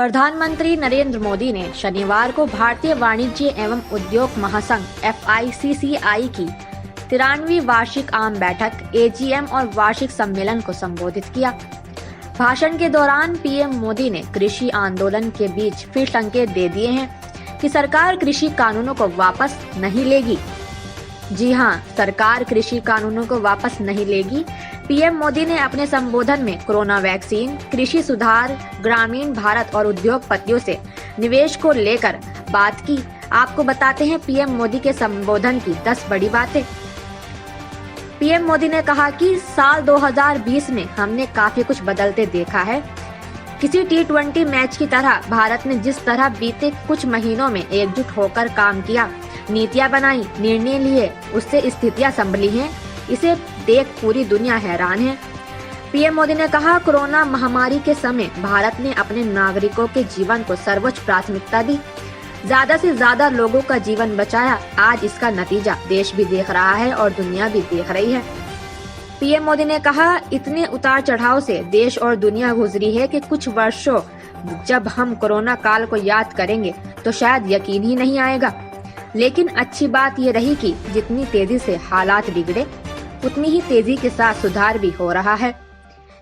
प्रधानमंत्री नरेंद्र मोदी ने शनिवार को भारतीय वाणिज्य एवं उद्योग महासंघ FICCI की 93वीं वार्षिक आम बैठक AGM और वार्षिक सम्मेलन को संबोधित किया। भाषण के दौरान पीएम मोदी ने कृषि आंदोलन के बीच फिर संकेत दे दिए हैं कि सरकार कृषि कानूनों को वापस नहीं लेगी। जी हां, सरकार कृषि कानूनों को वापस नहीं लेगी। पीएम मोदी ने अपने संबोधन में कोरोना वैक्सीन, कृषि सुधार, ग्रामीण भारत और उद्योगपतियों से निवेश को लेकर बात की। आपको बताते हैं पीएम मोदी के संबोधन की 10 बड़ी बातें। पीएम मोदी ने कहा कि साल 2020 में हमने काफी कुछ बदलते देखा है। किसी T20 मैच की तरह भारत ने जिस तरह बीते कुछ महीनों में एकजुट होकर काम किया, नीतियां बनाई, निर्णय लिए, उससे स्थितियां संभली हैं, इसे देख पूरी दुनिया हैरान है। पीएम मोदी ने कहा, कोरोना महामारी के समय भारत ने अपने नागरिकों के जीवन को सर्वोच्च प्राथमिकता दी, ज्यादा से ज्यादा लोगों का जीवन बचाया। आज इसका नतीजा देश भी देख रहा है और दुनिया भी देख रही है। पीएम मोदी ने कहा, इतने उतार चढ़ाव से देश और दुनिया गुजरी है कि कुछ वर्षों जब हम कोरोना काल को याद करेंगे तो शायद यकीन ही नहीं आएगा। लेकिन अच्छी बात ये रही कि जितनी तेजी से हालात बिगड़े, उतनी ही तेजी के साथ सुधार भी हो रहा है।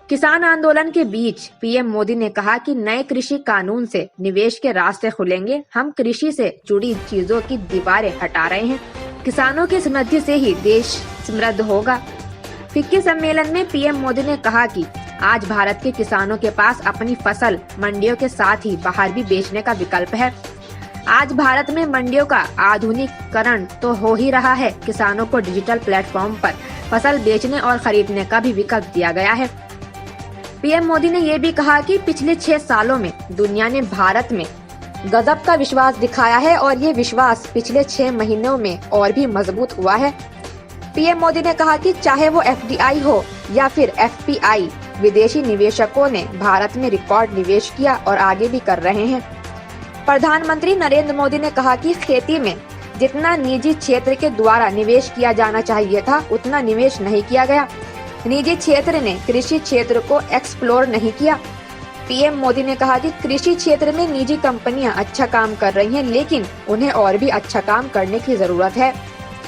किसान आंदोलन के बीच पीएम मोदी ने कहा कि नए कृषि कानून से निवेश के रास्ते खुलेंगे। हम कृषि से जुड़ी चीजों की दीवारें हटा रहे हैं। किसानों की समृद्धि से ही देश समृद्ध होगा। फिक्की सम्मेलन में पीएम मोदी ने कहा कि आज भारत के किसानों के पास अपनी फसल मंडियों के साथ ही बाहर भी बेचने का विकल्प है। आज भारत में मंडियों का आधुनिकीकरण तो हो ही रहा है, किसानों को डिजिटल प्लेटफॉर्म पर फसल बेचने और खरीदने का भी विकल्प दिया गया है। पीएम मोदी ने ये भी कहा कि पिछले 6 सालों में दुनिया ने भारत में गजब का विश्वास दिखाया है और ये विश्वास पिछले 6 महीनों में और भी मजबूत हुआ है। पीएम मोदी ने कहा कि चाहे वो FDI हो या फिर FPI, विदेशी निवेशकों ने भारत में रिकॉर्ड निवेश किया और आगे भी कर रहे हैं। प्रधानमंत्री नरेंद्र मोदी ने कहा कि खेती में जितना निजी क्षेत्र के द्वारा निवेश किया जाना चाहिए था, उतना निवेश नहीं किया गया। निजी क्षेत्र ने कृषि क्षेत्र को एक्सप्लोर नहीं किया। पीएम मोदी ने कहा कि कृषि क्षेत्र में निजी कंपनियां अच्छा काम कर रही हैं, लेकिन उन्हें और भी अच्छा काम करने की जरूरत है।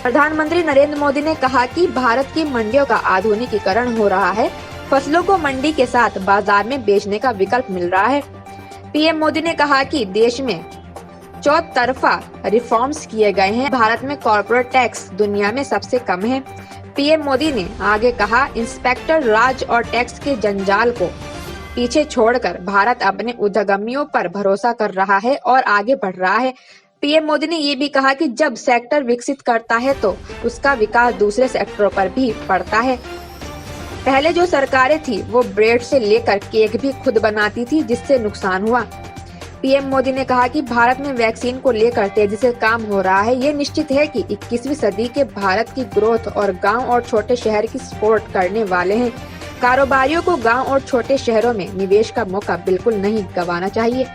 प्रधानमंत्री नरेंद्र मोदी ने कहा कि भारत की मंडियों का आधुनिकीकरण हो रहा है। फसलों को मंडी के साथ बाजार में बेचने का विकल्प मिल रहा है। पीएम मोदी ने कहा कि देश में चौतरफा रिफॉर्म्स किए गए हैं। भारत में कॉर्पोरेट टैक्स दुनिया में सबसे कम है। पीएम मोदी ने आगे कहा, इंस्पेक्टर राज और टैक्स के जंजाल को पीछे छोड़कर भारत अपने उद्यमियों पर भरोसा कर रहा है और आगे बढ़ रहा है। पीएम मोदी ने ये भी कहा कि जब सेक्टर विकसित करता है तो उसका विकास दूसरे सेक्टरों पर भी पड़ता है। पहले जो सरकारें थी वो ब्रेड से लेकर केक भी खुद बनाती थी, जिससे नुकसान हुआ। पीएम मोदी ने कहा कि भारत में वैक्सीन को लेकर तेजी से काम हो रहा है। ये निश्चित है कि 21वीं सदी के भारत की ग्रोथ और गांव और छोटे शहर की सपोर्ट करने वाले हैं। कारोबारियों को गांव और छोटे शहरों में निवेश का मौका बिल्कुल नहीं गंवाना चाहिए।